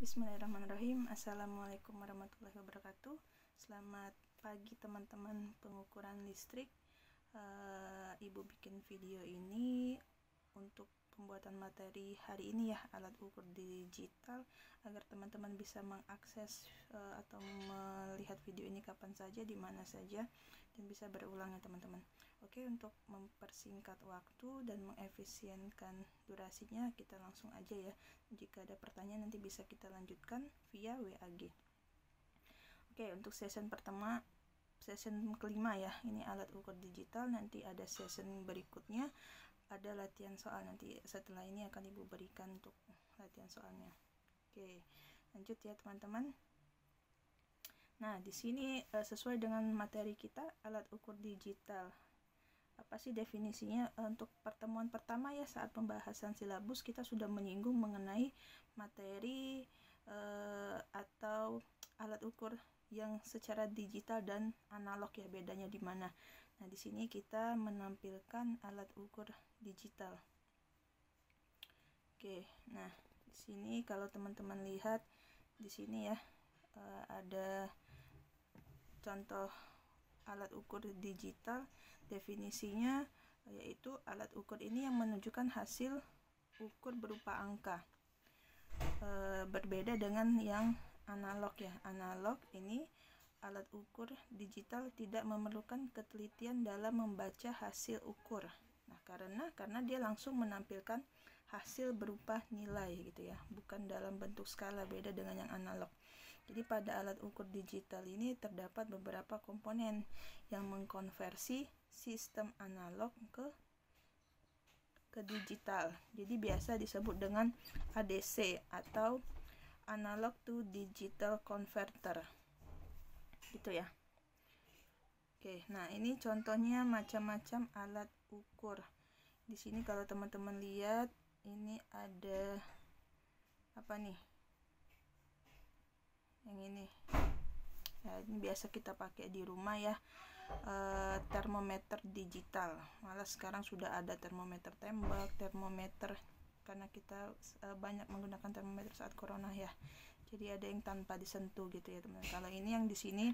Bismillahirrahmanirrahim. Assalamualaikum warahmatullahi wabarakatuh. Selamat pagi teman-teman pengukuran listrik. Ibu bikin video ini untuk pembuatan materi hari ini ya, alat ukur digital, agar teman-teman bisa mengakses atau melihat video ini kapan saja, di mana saja, dan bisa berulang ya teman-teman. Oke, untuk mempersingkat waktu dan mengefisienkan durasinya, kita langsung aja ya. Jika ada pertanyaan nanti bisa kita lanjutkan via WAG. Oke, untuk session pertama, session kelima ya, ini alat ukur digital. Nanti ada session berikutnya, ada latihan soal. Nanti setelah ini akan Ibu berikan untuk latihan soalnya. Oke, lanjut ya teman-teman. Nah, di sini sesuai dengan materi kita, alat ukur digital. Apa sih definisinya? Untuk pertemuan pertama ya, saat pembahasan silabus kita sudah menyinggung mengenai materi atau alat ukur yang secara digital dan analog ya, bedanya di mana. Nah, di sini kita menampilkan alat ukur digital. Oke, nah di sini kalau teman-teman lihat di sini ya, ada contoh alat ukur digital. Definisinya yaitu alat ukur ini yang menunjukkan hasil ukur berupa angka, berbeda dengan yang analog ya. Analog ini alat ukur digital tidak memerlukan ketelitian dalam membaca hasil ukur. Nah, karena dia langsung menampilkan hasil berupa nilai gitu ya, bukan dalam bentuk skala, beda dengan yang analog. Jadi pada alat ukur digital ini terdapat beberapa komponen yang mengkonversi sistem analog ke digital. Jadi biasa disebut dengan ADC atau analog to digital converter. Gitu ya. Oke, nah ini contohnya macam-macam alat ukur. Di sini kalau teman-teman lihat, ini ada apa nih? Yang ini. Ya, ini biasa kita pakai di rumah ya. Termometer digital. Malah sekarang sudah ada termometer tembak, termometer, karena kita banyak menggunakan termometer saat corona ya. Jadi ada yang tanpa disentuh gitu ya teman-teman. Kalau ini yang di sini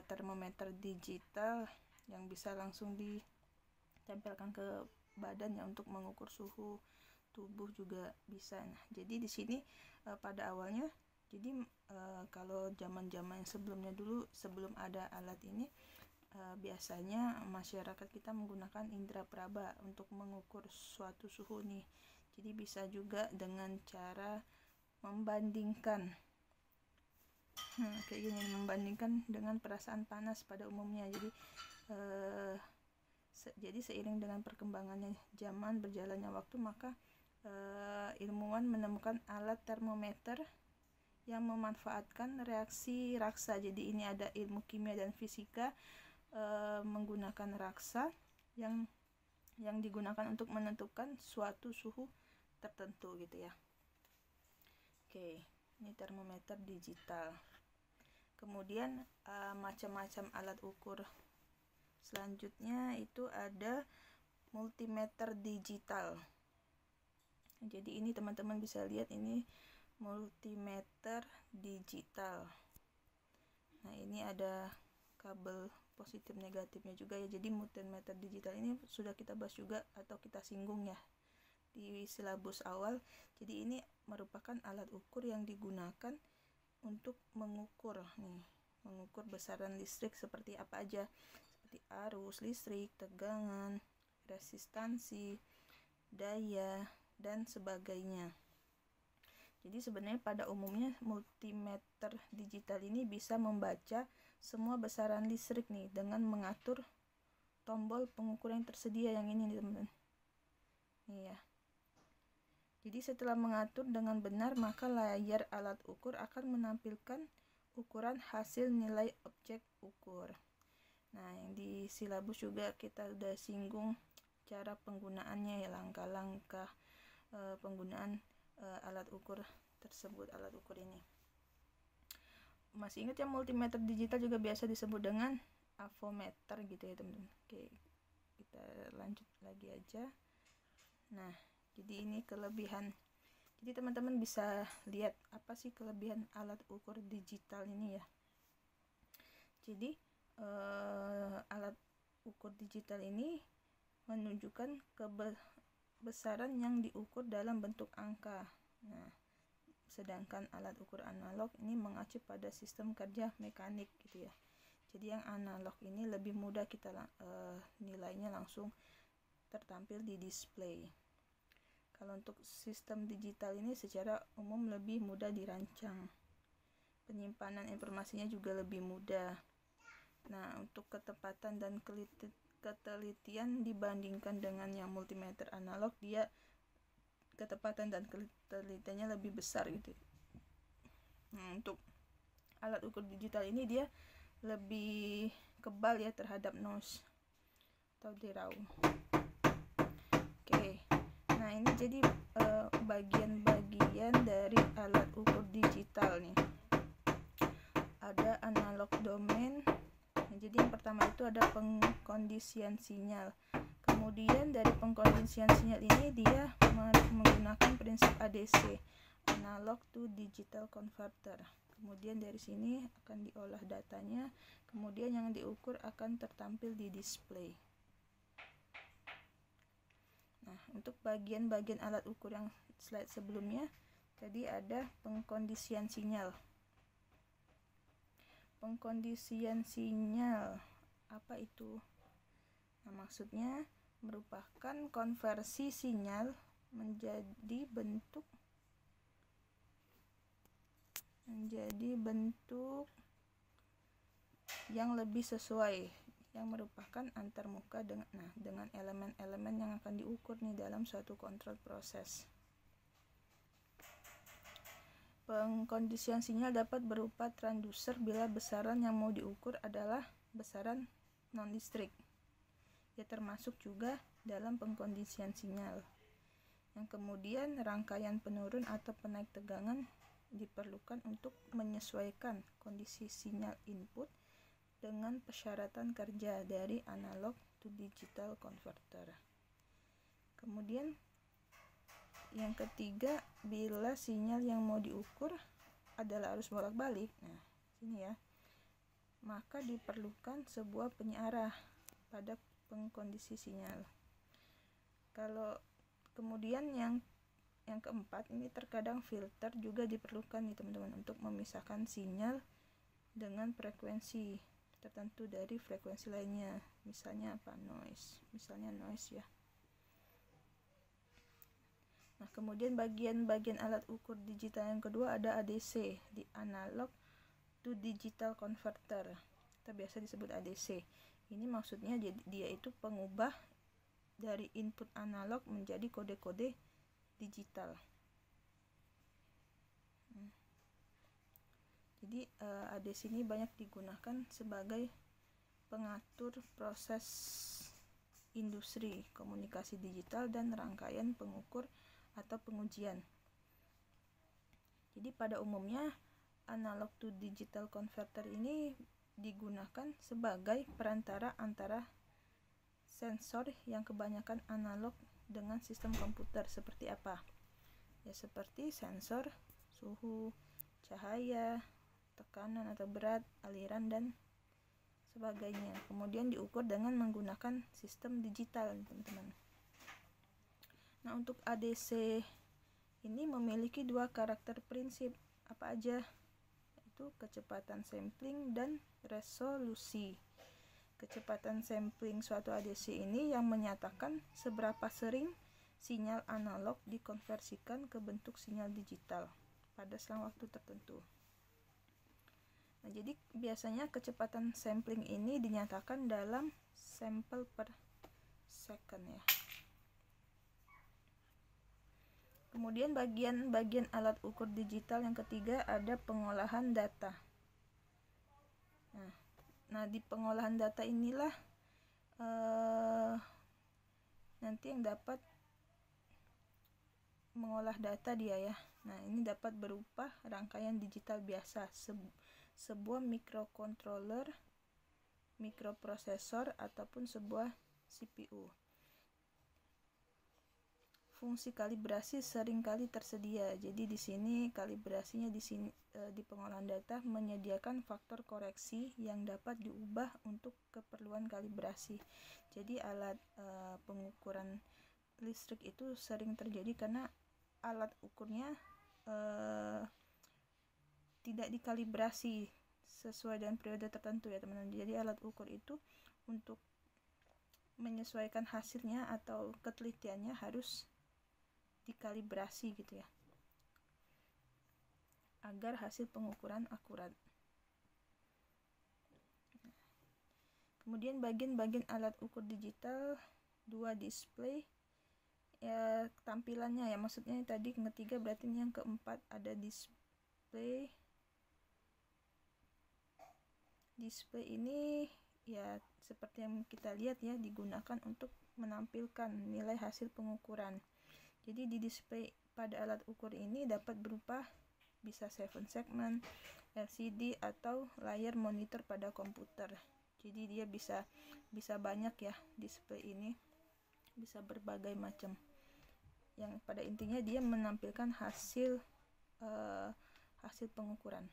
termometer digital yang bisa langsung ditempelkan ke badan ya, untuk mengukur suhu tubuh juga bisa. Nah, jadi di sini pada awalnya, jadi kalau zaman-zaman sebelumnya dulu, sebelum ada alat ini, biasanya masyarakat kita menggunakan indera peraba untuk mengukur suatu suhu nih. Jadi bisa juga dengan cara membandingkan kayak gini, membandingkan dengan perasaan panas pada umumnya. Jadi seiring dengan perkembangannya zaman, berjalannya waktu, maka ilmuwan menemukan alat termometer yang memanfaatkan reaksi raksa. Jadi ini ada ilmu kimia dan fisika menggunakan raksa yang digunakan untuk menentukan suatu suhu tertentu gitu ya. Oke, ini termometer digital. Kemudian macam-macam alat ukur selanjutnya itu ada multimeter digital. Jadi ini teman-teman bisa lihat, ini multimeter digital. Nah, ini ada kabel positif negatifnya juga ya. Jadi multimeter digital ini sudah kita bahas juga atau kita singgung ya di silabus awal. Jadi ini merupakan alat ukur yang digunakan untuk mengukur besaran listrik seperti apa aja, seperti arus listrik, tegangan, resistansi, daya, dan sebagainya. Jadi sebenarnya pada umumnya multimeter digital ini bisa membaca semua besaran listrik nih dengan mengatur tombol pengukur yang tersedia yang ini nih teman-teman. Nih ya. Jadi setelah mengatur dengan benar, maka layar alat ukur akan menampilkan ukuran hasil nilai objek ukur. Nah, yang di silabus juga kita udah singgung cara penggunaannya ya, langkah-langkah penggunaan alat ukur tersebut, alat ukur ini. Masih ingat ya, multimeter digital juga biasa disebut dengan avometer gitu ya teman-teman. Oke, kita lanjut lagi aja. Nah, jadi ini kelebihan. Jadi teman-teman bisa lihat apa sih kelebihan alat ukur digital ini ya. Jadi alat ukur digital ini menunjukkan kebesaran yang diukur dalam bentuk angka. Nah, sedangkan alat ukur analog ini mengacu pada sistem kerja mekanik gitu ya. Jadi yang analog ini lebih mudah kita nilainya langsung tertampil di display. Kalau untuk sistem digital ini secara umum lebih mudah dirancang. Penyimpanan informasinya juga lebih mudah. Nah, untuk ketepatan dan ketelitian dibandingkan dengan yang multimeter analog, dia ketepatan dan ketelitiannya lebih besar gitu. Nah, untuk alat ukur digital ini dia lebih kebal ya terhadap noise atau derau. Oke. Nah, ini jadi bagian-bagian dari alat ukur digital nih. Ada analog domain. Jadi yang pertama itu ada pengkondisian sinyal. Kemudian dari pengkondisian sinyal ini dia menggunakan prinsip ADC, analog to digital converter. Kemudian dari sini akan diolah datanya, kemudian yang diukur akan tertampil di display. Nah, untuk bagian-bagian alat ukur yang slide sebelumnya, tadi ada pengkondisian sinyal. Pengkondisian sinyal, apa itu? Nah, maksudnya merupakan konversi sinyal menjadi bentuk yang lebih sesuai, yang merupakan antarmuka dengan elemen-elemen yang akan diukur nih dalam suatu kontrol proses. Pengkondisian sinyal dapat berupa transducer bila besaran yang mau diukur adalah besaran non-listrik. Ya, termasuk juga dalam pengkondisian sinyal. Yang kemudian rangkaian penurun atau penaik tegangan diperlukan untuk menyesuaikan kondisi sinyal input dengan persyaratan kerja dari analog to digital converter. Kemudian yang ketiga, bila sinyal yang mau diukur adalah arus bolak-balik, nah sini ya, maka diperlukan sebuah penyearah pada pengkondisi sinyal. Kalau kemudian yang keempat, ini terkadang filter juga diperlukan nih teman-teman untuk memisahkan sinyal dengan frekuensi tertentu dari frekuensi lainnya. Misalnya apa? Noise ya. Nah, kemudian bagian-bagian alat ukur digital yang kedua ada ADC, di analog to digital converter. Kita biasa disebut ADC. Ini maksudnya dia itu pengubah dari input analog menjadi kode-kode digital. Jadi ADC ini banyak digunakan sebagai pengatur proses industri komunikasi digital dan rangkaian pengukur atau pengujian. Jadi pada umumnya analog to digital converter ini digunakan sebagai perantara antara sensor yang kebanyakan analog dengan sistem komputer. Seperti apa? Ya, seperti sensor suhu, cahaya, tekanan atau berat, aliran dan sebagainya. Kemudian diukur dengan menggunakan sistem digital, teman-teman. Nah, untuk ADC ini memiliki dua karakter prinsip. Apa aja? Itu kecepatan sampling dan resolusi. Kecepatan sampling suatu ADC ini yang menyatakan seberapa sering sinyal analog dikonversikan ke bentuk sinyal digital pada selang waktu tertentu. Nah, jadi biasanya kecepatan sampling ini dinyatakan dalam sampel per second ya. Kemudian bagian-bagian alat ukur digital yang ketiga ada pengolahan data. Nah, di pengolahan data inilah nanti yang dapat mengolah data dia ya. Nah, ini dapat berupa rangkaian digital biasa, sebuah microcontroller, microprosesor ataupun sebuah CPU. fungsi kalibrasi seringkali tersedia. Jadi di sini kalibrasinya di pengolahan data menyediakan faktor koreksi yang dapat diubah untuk keperluan kalibrasi. Jadi alat pengukuran listrik itu sering terjadi karena alat ukurnya tidak dikalibrasi sesuai dengan periode tertentu ya teman-teman. Jadi alat ukur itu untuk menyesuaikan hasilnya atau ketelitiannya harus dikalibrasi gitu ya, agar hasil pengukuran akurat. Kemudian bagian-bagian alat ukur digital, 2 display ya tampilannya ya, maksudnya tadi ketiga berarti yang keempat ada display. Display ini ya seperti yang kita lihat ya, digunakan untuk menampilkan nilai hasil pengukuran. Jadi di display pada alat ukur ini dapat berupa bisa 7 segment, LCD atau layar monitor pada komputer. Jadi dia bisa banyak ya, display ini bisa berbagai macam. Yang pada intinya dia menampilkan hasil pengukuran.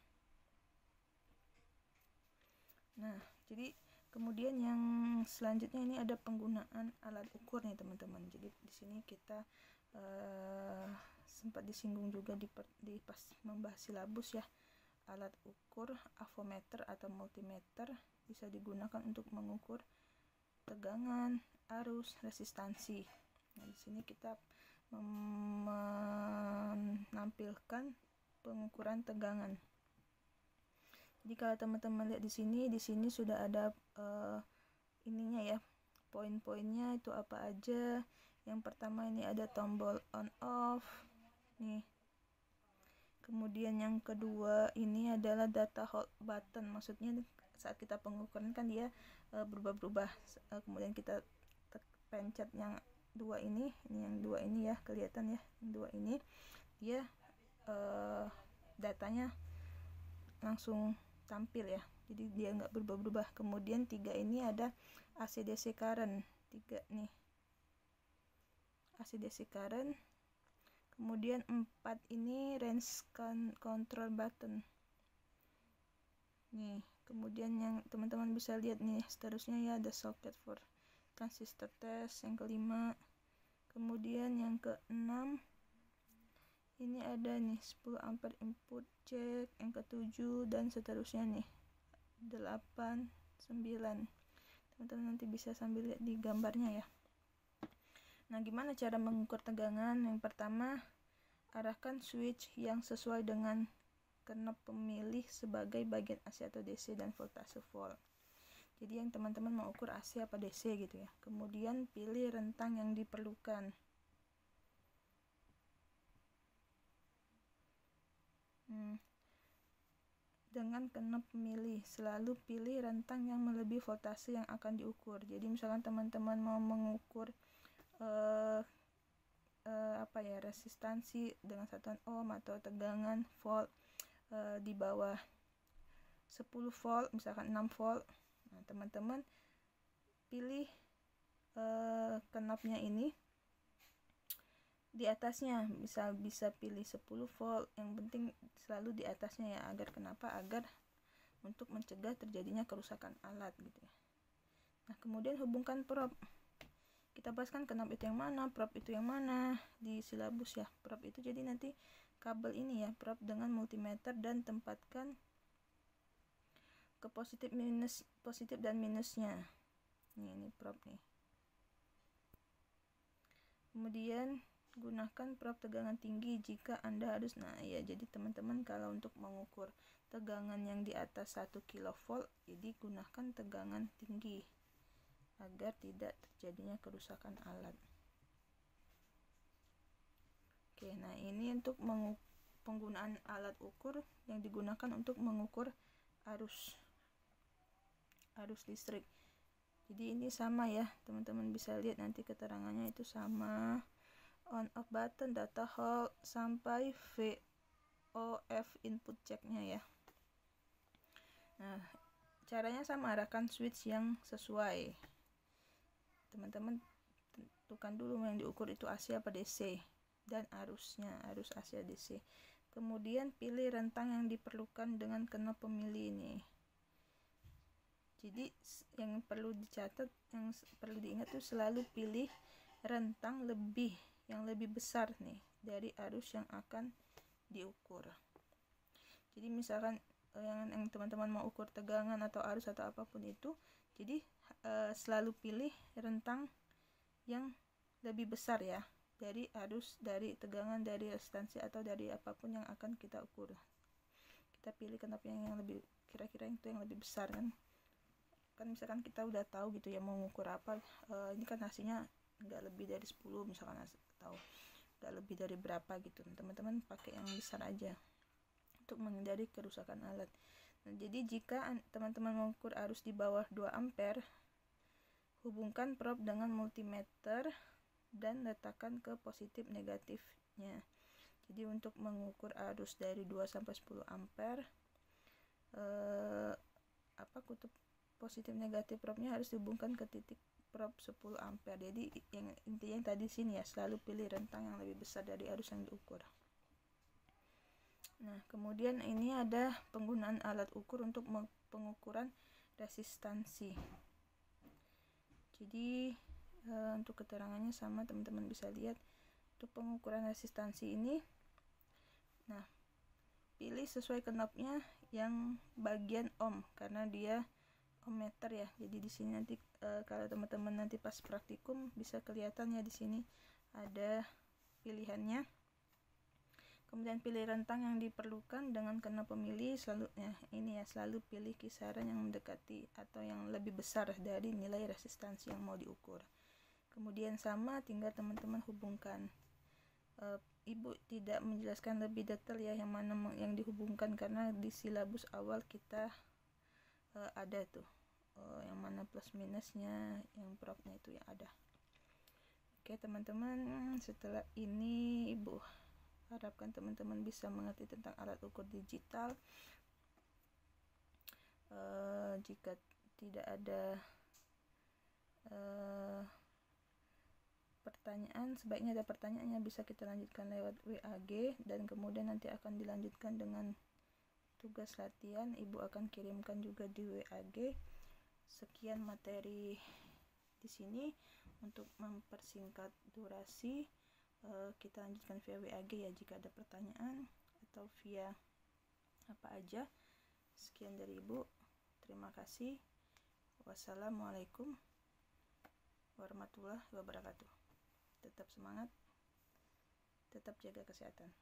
Nah, jadi kemudian yang selanjutnya ini ada penggunaan alat ukur nih teman-teman. Jadi di sini kita sempat disinggung juga di pas membahas silabus ya. Alat ukur avometer atau multimeter bisa digunakan untuk mengukur tegangan, arus, resistansi. Nah, di sini kita menampilkan pengukuran tegangan. Jadi kalau teman-teman lihat di sini sudah ada ininya ya, poin-poinnya itu apa aja. Yang pertama ini ada tombol on off nih. Kemudian yang kedua ini adalah data hold button, maksudnya saat kita pengukuran kan dia berubah-ubah. Kemudian kita pencet yang dua ini yang dua ini ya, kelihatan ya, yang dua ini dia datanya langsung tampil ya, jadi dia nggak berubah-ubah. Kemudian 3 ini ada AC/DC current, 3 nih AC/DC current. Kemudian 4 ini range control button nih. Kemudian yang teman-teman bisa lihat nih seterusnya ya, ada socket for transistor test yang kelima. Kemudian yang keenam ini ada nih 10 ampere input check, yang ke-7 dan seterusnya nih 8, 9. Teman-teman nanti bisa sambil lihat di gambarnya ya. Nah, gimana cara mengukur tegangan? Yang pertama, arahkan switch yang sesuai dengan knob pemilih sebagai bagian AC atau DC dan voltase volt. Jadi yang teman-teman mau ukur AC apa DC gitu ya. Kemudian pilih rentang yang diperlukan. Dengan knob pemilih, selalu pilih rentang yang melebihi voltase yang akan diukur. Jadi misalkan teman-teman mau mengukur resistansi dengan satuan ohm atau tegangan volt di bawah 10 volt, misalkan 6 volt. Nah, teman-teman pilih knobnya ini di atasnya, bisa pilih 10 volt, yang penting selalu di atasnya ya, agar untuk mencegah terjadinya kerusakan alat gitu ya. Nah, kemudian hubungkan probe. Kita bahas kan knob itu yang mana, probe itu yang mana di silabus ya. Probe itu jadi nanti kabel ini ya, probe dengan multimeter, dan tempatkan ke positif dan minusnya. Ini probe nih. Kemudian gunakan probe tegangan tinggi jika Anda harus. Nah ya, jadi teman-teman kalau untuk mengukur tegangan yang di atas 1 kV, jadi gunakan tegangan tinggi agar tidak terjadinya kerusakan alat. Oke, nah ini untuk penggunaan alat ukur yang digunakan untuk mengukur arus listrik. Jadi ini sama ya, teman-teman bisa lihat nanti keterangannya itu sama. On off button, data hold, sampai VOF input checknya ya. Nah, caranya sama, arahkan switch yang sesuai. Teman-teman tentukan dulu yang diukur itu AC apa DC dan arusnya, arus AC DC. Kemudian pilih rentang yang diperlukan dengan knop pemilih ini. Jadi yang perlu dicatat, yang perlu diingat tuh selalu pilih rentang yang lebih besar nih dari arus yang akan diukur. Jadi misalkan yang teman-teman mau ukur tegangan atau arus atau apapun itu, jadi selalu pilih rentang yang lebih besar ya dari arus, dari tegangan, dari resistansi atau dari apapun yang akan kita ukur. Kita pilih knop yang lebih, kira-kira itu yang lebih besar kan misalkan kita udah tahu gitu ya mau ngukur apa, ini kan hasilnya nggak lebih dari 10 misalkan, atau nggak lebih dari berapa gitu, teman-teman pakai yang besar aja untuk menghindari kerusakan alat. Nah, jadi jika teman-teman mengukur arus di bawah 2 ampere, hubungkan prob dengan multimeter dan letakkan ke positif negatifnya. Jadi untuk mengukur arus dari 2 sampai 10 ampere, kutub positif negatif probnya harus dihubungkan ke titik prob 10 ampere. Jadi yang intinya tadi sini ya, selalu pilih rentang yang lebih besar dari arus yang diukur. Nah, kemudian ini ada penggunaan alat ukur untuk pengukuran resistansi. Jadi untuk keterangannya sama, teman-teman bisa lihat untuk pengukuran resistansi ini. Nah, pilih sesuai knopnya yang bagian ohm karena dia ohmmeter ya. Jadi di sini nanti kalau teman-teman nanti pas praktikum bisa kelihatan ya, di sini ada pilihannya. Kemudian pilih rentang yang diperlukan dengan knop pemilih, selalu pilih kisaran yang mendekati atau yang lebih besar dari nilai resistansi yang mau diukur. Kemudian sama, tinggal teman-teman hubungkan. Ibu tidak menjelaskan lebih detail ya yang mana yang dihubungkan karena di silabus awal kita ada tuh yang mana plus minusnya, yang probnya itu yang ada. Oke teman-teman, setelah ini Ibu harapkan teman-teman bisa mengerti tentang alat ukur digital. Jika tidak ada pertanyaan, sebaiknya ada pertanyaannya bisa kita lanjutkan lewat WAG, dan kemudian nanti akan dilanjutkan dengan tugas latihan. Ibu akan kirimkan juga di WAG. Sekian materi di sini. Untuk mempersingkat durasi, kita lanjutkan via WAG ya jika ada pertanyaan, atau via apa aja. Sekian dari Ibu. Terima kasih. Wassalamualaikum warahmatullahi wabarakatuh. Tetap semangat, tetap jaga kesehatan.